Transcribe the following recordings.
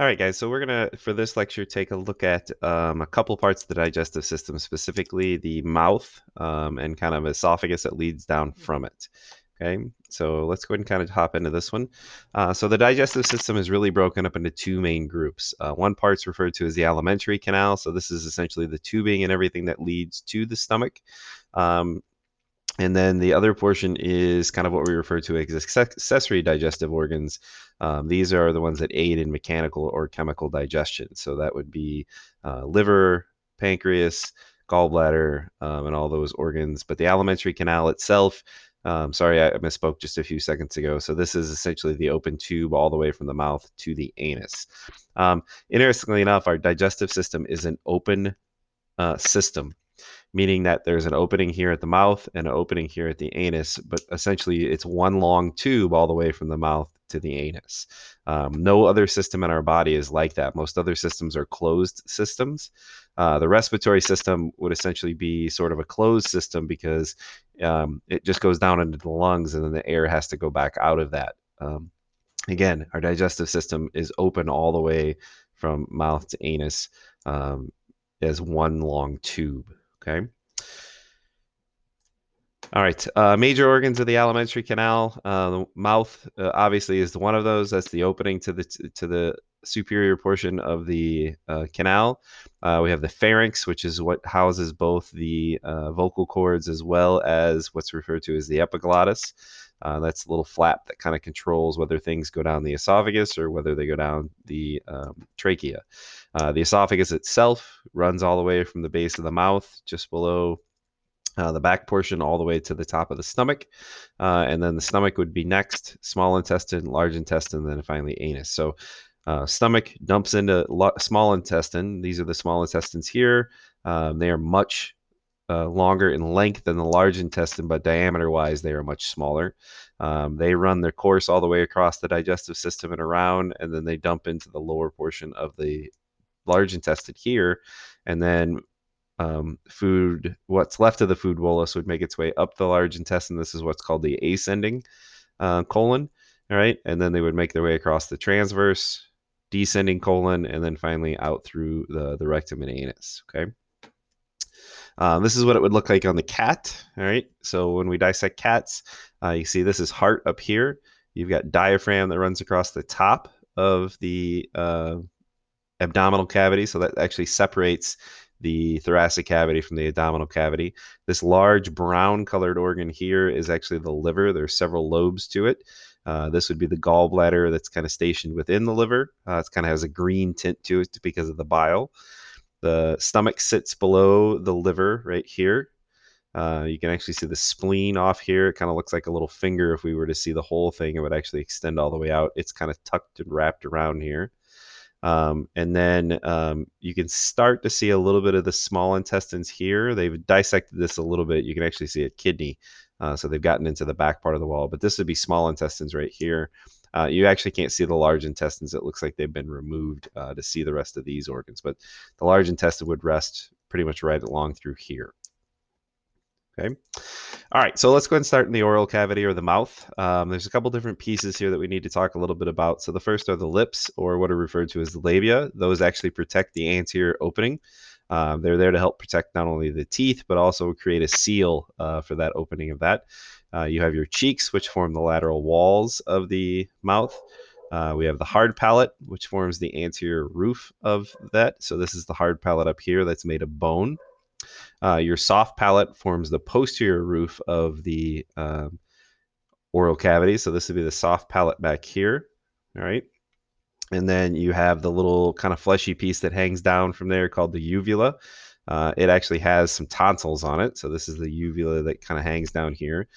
All right, guys, so we're gonna, for this lecture, take a look at a couple parts of the digestive system, specifically the mouth and kind of esophagus that leads down from it. Okay, so let's go ahead and kind of hop into this one. So the digestive system is really broken up into two main groups. One part's referred to as the alimentary canal, so this is essentially the tubing and everything that leads to the stomach. Um, and then the other portion is kind of what we refer to as accessory digestive organs. These are the ones that aid in mechanical or chemical digestion. So that would be liver, pancreas, gallbladder, and all those organs. But the alimentary canal itself, sorry, I misspoke just a few seconds ago. So this is essentially the open tube all the way from the mouth to the anus. Interestingly enough, our digestive system is an open system, meaning that there's an opening here at the mouth and an opening here at the anus, but essentially it's one long tube all the way from the mouth to the anus. No other system in our body is like that. Most other systems are closed systems. The respiratory system would essentially be sort of a closed system because it just goes down into the lungs and then the air has to go back out of that. Again, our digestive system is open all the way from mouth to anus as one long tube. Okay. All right. Major organs of the alimentary canal. The mouth obviously is one of those. That's the opening to the superior portion of the canal. We have the pharynx, which is what houses both the vocal cords as well as what's referred to as the epiglottis. That's a little flap that kind of controls whether things go down the esophagus or whether they go down the trachea. The esophagus itself runs all the way from the base of the mouth, just below the back portion, all the way to the top of the stomach. And then the stomach would be next, small intestine, large intestine, then finally anus. So stomach dumps into small intestine. These are the small intestines here. They are much longer in length than the large intestine, but diameter-wise, they are much smaller. They run their course all the way across the digestive system and around, and then they dump into the lower portion of the large intestine here, and then what's left of the food bolus would make its way up the large intestine. This is what's called the ascending colon. All right. And then they would make their way across the transverse, descending colon, and then finally out through the rectum and anus. Okay. This is what it would look like on the cat. All right. So when we dissect cats, you see this is heart up here. You've got diaphragm that runs across the top of the abdominal cavity. So that actually separates the thoracic cavity from the abdominal cavity. This large brown colored organ here is actually the liver. There's several lobes to it. This would be the gallbladder that's kind of stationed within the liver. It kind of has a green tint to it because of the bile. The stomach sits below the liver right here. You can actually see the spleen off here. It kind of looks like a little finger. If we were to see the whole thing, it would actually extend all the way out. It's kind of tucked and wrapped around here. And then you can start to see a little bit of the small intestines here. They've dissected this a little bit. You can actually see a kidney. So they've gotten into the back part of the wall, but this would be small intestines right here. You actually can't see the large intestines. It looks like they've been removed to see the rest of these organs, but the large intestine would rest pretty much right along through here. Okay. All right, so let's go ahead and start in the oral cavity or the mouth. There's a couple different pieces here that we need to talk a little bit about. So the first are the lips, or what are referred to as the labia. Those actually protect the anterior opening. They're there to help protect not only the teeth, but also create a seal for that opening of that. You have your cheeks, which form the lateral walls of the mouth. We have the hard palate, which forms the anterior roof of that. So this is the hard palate up here that's made of bone. Your soft palate forms the posterior roof of the oral cavity. So this would be the soft palate back here. All right. And then you have the little kind of fleshy piece that hangs down from there called the uvula. It actually has some tonsils on it. So this is the uvula that kind of hangs down here.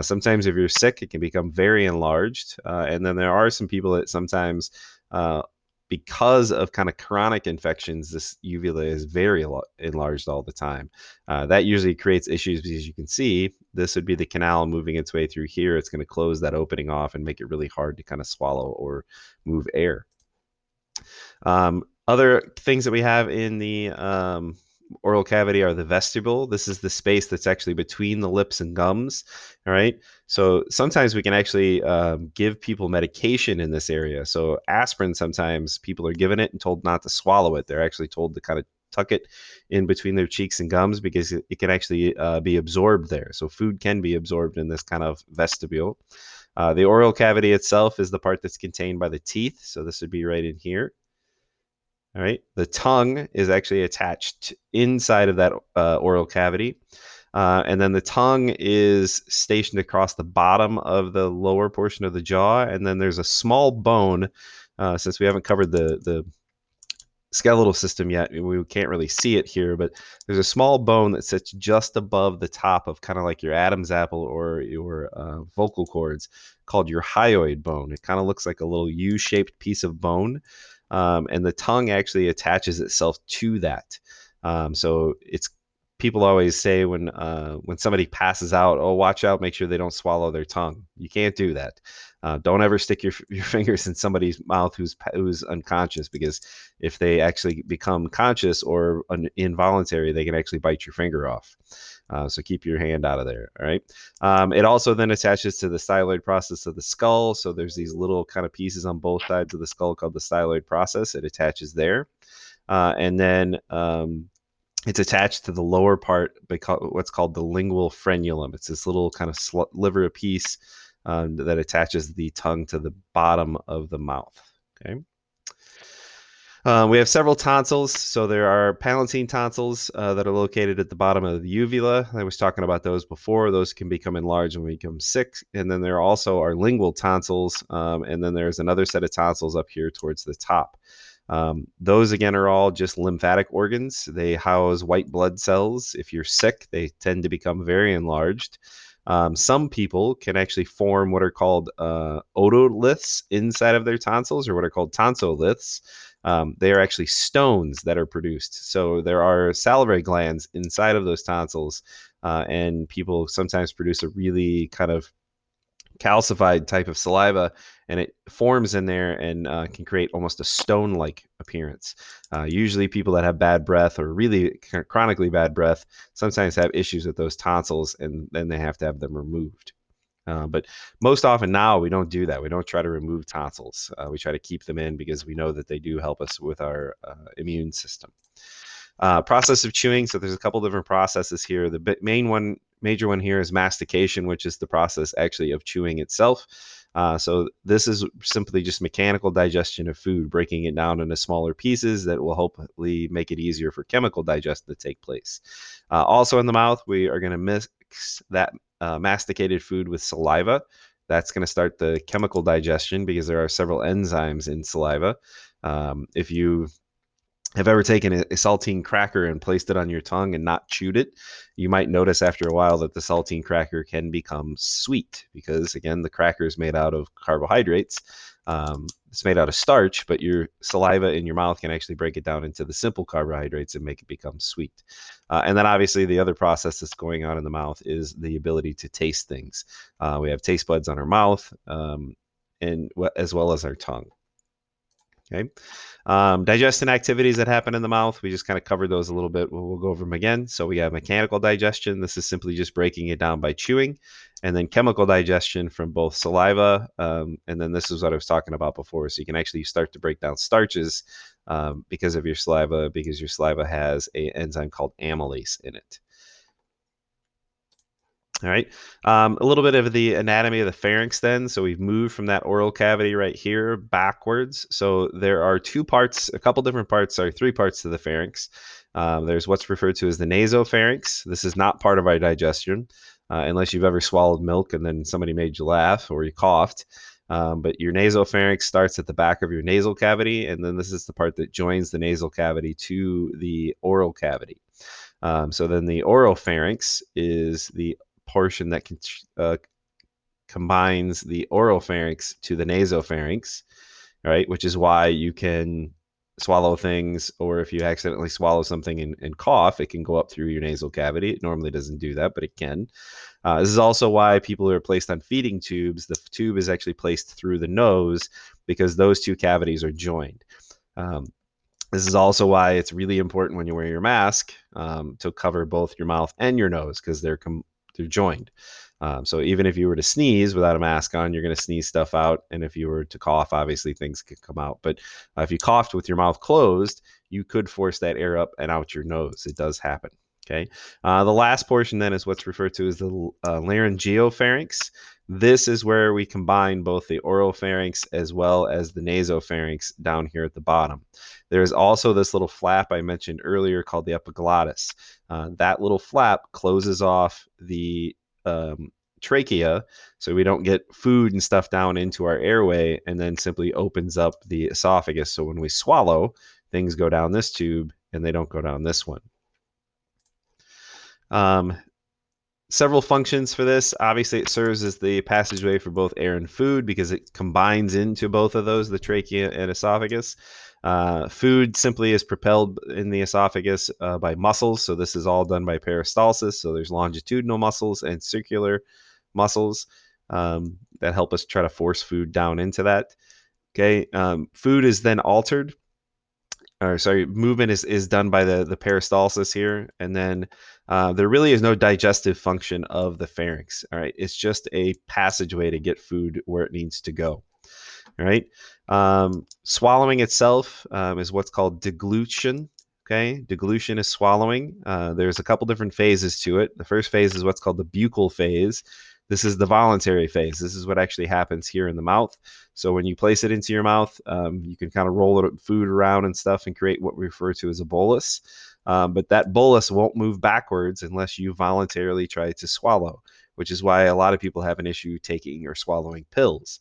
Sometimes if you're sick, it can become very enlarged. And then there are some people that sometimes because of kind of chronic infections, this uvula is very enlarged all the time. That usually creates issues because you can see this would be the canal moving its way through here. It's going to close that opening off and make it really hard to kind of swallow or move air. Other things that we have in the oral cavity are the vestibule. This is the space that's actually between the lips and gums. All right. So sometimes we can actually give people medication in this area. So aspirin, sometimes people are given it and told not to swallow it. They're actually told to kind of tuck it in between their cheeks and gums because it can actually be absorbed there. So food can be absorbed in this kind of vestibule. The oral cavity itself is the part that's contained by the teeth. So this would be right in here. All right. The tongue is actually attached inside of that oral cavity. And then the tongue is stationed across the bottom of the lower portion of the jaw. And then there's a small bone, since we haven't covered the skeletal system yet. We can't really see it here, but there's a small bone that sits just above the top of kind of like your Adam's apple or your vocal cords called your hyoid bone. It kind of looks like a little U-shaped piece of bone. And the tongue actually attaches itself to that. So it's people always say when somebody passes out, oh, watch out, make sure they don't swallow their tongue. You can't do that. Don't ever stick your fingers in somebody's mouth who's unconscious, because if they actually become conscious or involuntary, they can actually bite your finger off. So keep your hand out of there. All right. It also then attaches to the styloid process of the skull. So there's these little kind of pieces on both sides of the skull called the styloid process. It attaches there. And then it's attached to the lower part, what's called the lingual frenulum. It's this little kind of liver piece that attaches the tongue to the bottom of the mouth. Okay. We have several tonsils. So there are palatine tonsils that are located at the bottom of the uvula. I was talking about those before. Those can become enlarged when we become sick. And then there also are lingual tonsils. And then there's another set of tonsils up here towards the top. Those, again, are all just lymphatic organs. They house white blood cells. If you're sick, they tend to become very enlarged. Some people can actually form what are called otoliths inside of their tonsils, or what are called tonsilliths. They are actually stones that are produced. So there are salivary glands inside of those tonsils, and people sometimes produce a really kind of calcified type of saliva, and it forms in there and can create almost a stone-like appearance. Usually people that have bad breath or really chronically bad breath sometimes have issues with those tonsils, and then they have to have them removed. But most often now we don't do that. We don't try to remove tonsils. We try to keep them in because we know that they do help us with our immune system. Process of chewing. So there's a couple different processes here. The major one here is mastication, which is the process actually of chewing itself. So this is simply just mechanical digestion of food, breaking it down into smaller pieces that will hopefully make it easier for chemical digestion to take place. Also in the mouth, we are going to mix that masticated food with saliva. That's going to start the chemical digestion because there are several enzymes in saliva. If you have ever taken a saltine cracker and placed it on your tongue and not chewed it, you might notice after a while that the saltine cracker can become sweet because, again, the cracker is made out of carbohydrates. It's made out of starch, but your saliva in your mouth can actually break it down into the simple carbohydrates and make it become sweet. And then obviously the other process that's going on in the mouth is the ability to taste things. We have taste buds on our mouth, and as well as our tongue. Okay. Digestion activities that happen in the mouth, we just kind of covered those a little bit. We'll go over them again. So we have mechanical digestion. This is simply just breaking it down by chewing. And then chemical digestion from both saliva. And then this is what I was talking about before. So you can actually start to break down starches because of your saliva, because your saliva has an enzyme called amylase in it. All right. A little bit of the anatomy of the pharynx then. So we've moved from that oral cavity right here backwards. So there are two parts, a couple different parts, or three parts to the pharynx. There's what's referred to as the nasopharynx. This is not part of our digestion, unless you've ever swallowed milk and then somebody made you laugh or you coughed. But your nasopharynx starts at the back of your nasal cavity, and then this is the part that joins the nasal cavity to the oral cavity. So then the oropharynx is the portion that combines the oropharynx to the nasopharynx, right? Which is why you can swallow things, or if you accidentally swallow something and cough, it can go up through your nasal cavity. It normally doesn't do that, but it can. This is also why people who are placed on feeding tubes, the tube is actually placed through the nose because those two cavities are joined. This is also why it's really important when you wear your mask to cover both your mouth and your nose because they're joined. So even if you were to sneeze without a mask on, you're going to sneeze stuff out, and if you were to cough, obviously things could come out. But if you coughed with your mouth closed, you could force that air up and out your nose. It does happen. Okay. The last portion then is what's referred to as the laryngopharynx. This is where we combine both the oropharynx as well as the nasopharynx down here at the bottom. There's also this little flap I mentioned earlier called the epiglottis. That little flap closes off the trachea so we don't get food and stuff down into our airway, and then simply opens up the esophagus. So when we swallow, things go down this tube and they don't go down this one. Um, Several functions for this. Obviously, it serves as the passageway for both air and food because it combines into both of those, the trachea and esophagus. Food simply is propelled in the esophagus by muscles. So this is all done by peristalsis. So there's longitudinal muscles and circular muscles that help us try to force food down into that. Okay. Food is then altered, or sorry, movement is done by the peristalsis here, and then there really is no digestive function of the pharynx. All right, it's just a passageway to get food where it needs to go. All right, swallowing itself is what's called deglutition. Okay, deglutition is swallowing. There's a couple different phases to it. The first phase is what's called the buccal phase. This is the voluntary phase. This is what actually happens here in the mouth. So when you place it into your mouth, you can kind of roll food around and stuff and create what we refer to as a bolus. But that bolus won't move backwards unless you voluntarily try to swallow, which is why a lot of people have an issue taking or swallowing pills.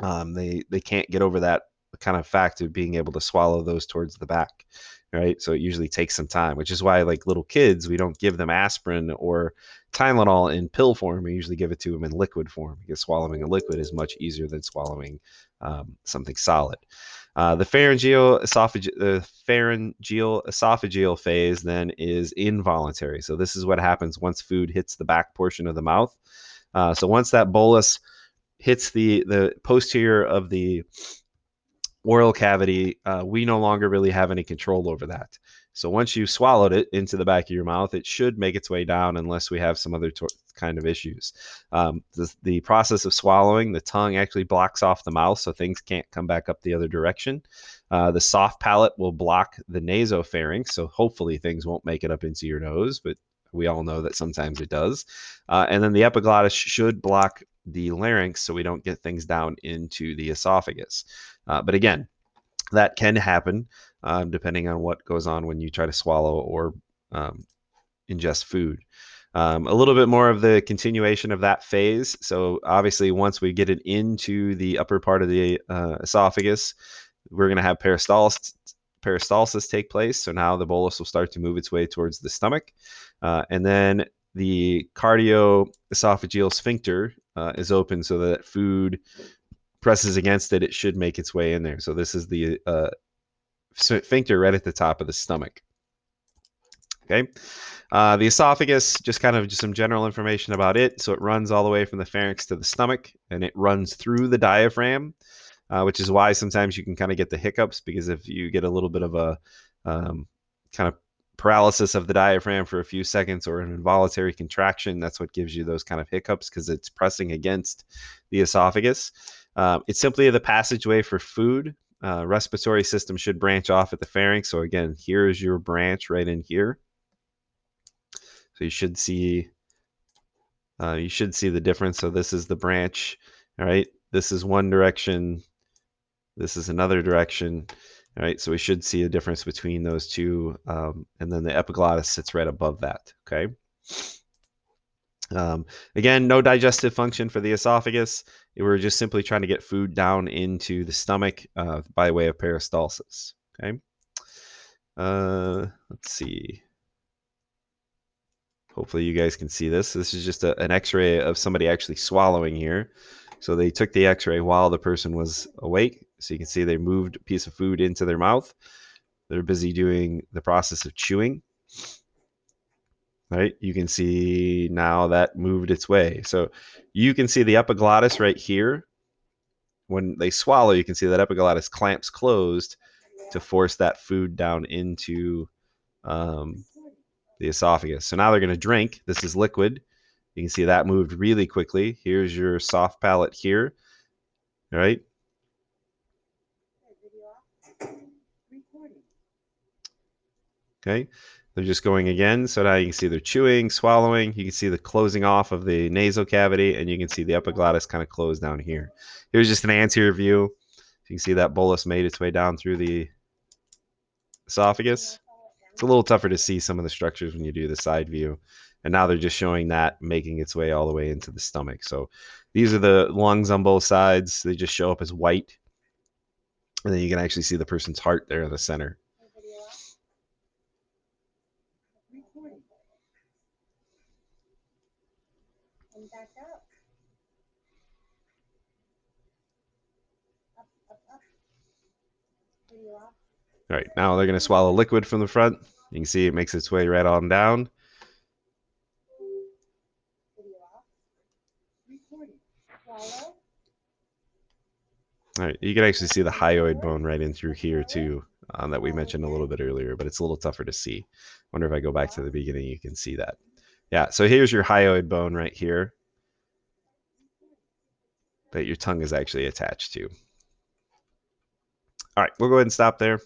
They can't get over that kind of fact of being able to swallow those towards the back, right? So it usually takes some time, which is why like little kids, we don't give them aspirin or Tylenol in pill form. We usually give it to them in liquid form because swallowing a liquid is much easier than swallowing something solid. The pharyngeal esophageal phase then is involuntary. So this is what happens once food hits the back portion of the mouth. So once that bolus hits the posterior of the oral cavity, we no longer really have any control over that. So once you've swallowed it into the back of your mouth, it should make its way down unless we have some other kind of issues. The process of swallowing, the tongue actually blocks off the mouth so things can't come back up the other direction. The soft palate will block the nasopharynx, so hopefully things won't make it up into your nose, but we all know that sometimes it does. And then the epiglottis should block the larynx so we don't get things down into the esophagus. But again, that can happen depending on what goes on when you try to swallow or ingest food. A little bit more of the continuation of that phase. So obviously, once we get it into the upper part of the esophagus, we're going to have peristalsis take place. So now the bolus will start to move its way towards the stomach. And then the cardioesophageal sphincter is open so that food presses against it. It should make its way in there. So this is the sphincter right at the top of the stomach. Okay. The esophagus, just some general information about it. So it runs all the way from the pharynx to the stomach, and it runs through the diaphragm, which is why sometimes you can kind of get the hiccups, because if you get a little bit of a kind of paralysis of the diaphragm for a few seconds or an involuntary contraction, that's what gives you those kind of hiccups, because it's pressing against the esophagus. It's simply the passageway for food. Respiratory system should branch off at the pharynx. So again, here is your branch right in here. So you should see the difference. So this is the branch. All right, this is one direction. This is another direction. All right, so we should see a difference between those two, and then the epiglottis sits right above that. Okay. Again, no digestive function for the esophagus. We're just simply trying to get food down into the stomach by way of peristalsis. Okay. Let's see. Hopefully you guys can see this. This is just an x-ray of somebody actually swallowing here. So they took the x-ray while the person was awake. So you can see they moved a piece of food into their mouth. They're busy doing the process of chewing. Right? You can see now that moved its way. So you can see the epiglottis right here. When they swallow, you can see that epiglottis clamps closed to force that food down into the esophagus. So now they're going to drink. This is liquid. You can see that moved really quickly. Here's your soft palate here. All right. Okay. They're just going again. So now you can see they're chewing, swallowing. You can see the closing off of the nasal cavity, and you can see the epiglottis kind of close down here. Here's just an anterior view. You can see that bolus made its way down through the esophagus. It's a little tougher to see some of the structures when you do the side view. And now they're just showing that making its way all the way into the stomach. So these are the lungs on both sides. They just show up as white. And then you can actually see the person's heart there in the center. All right, now they're going to swallow liquid from the front. You can see it makes its way right on down. All right, you can actually see the hyoid bone right in through here too, that we mentioned a little bit earlier, but it's a little tougher to see. Wonder if I go back to the beginning, you can see that. Yeah, so here's your hyoid bone right here that your tongue is actually attached to. All right, we'll go ahead and stop there.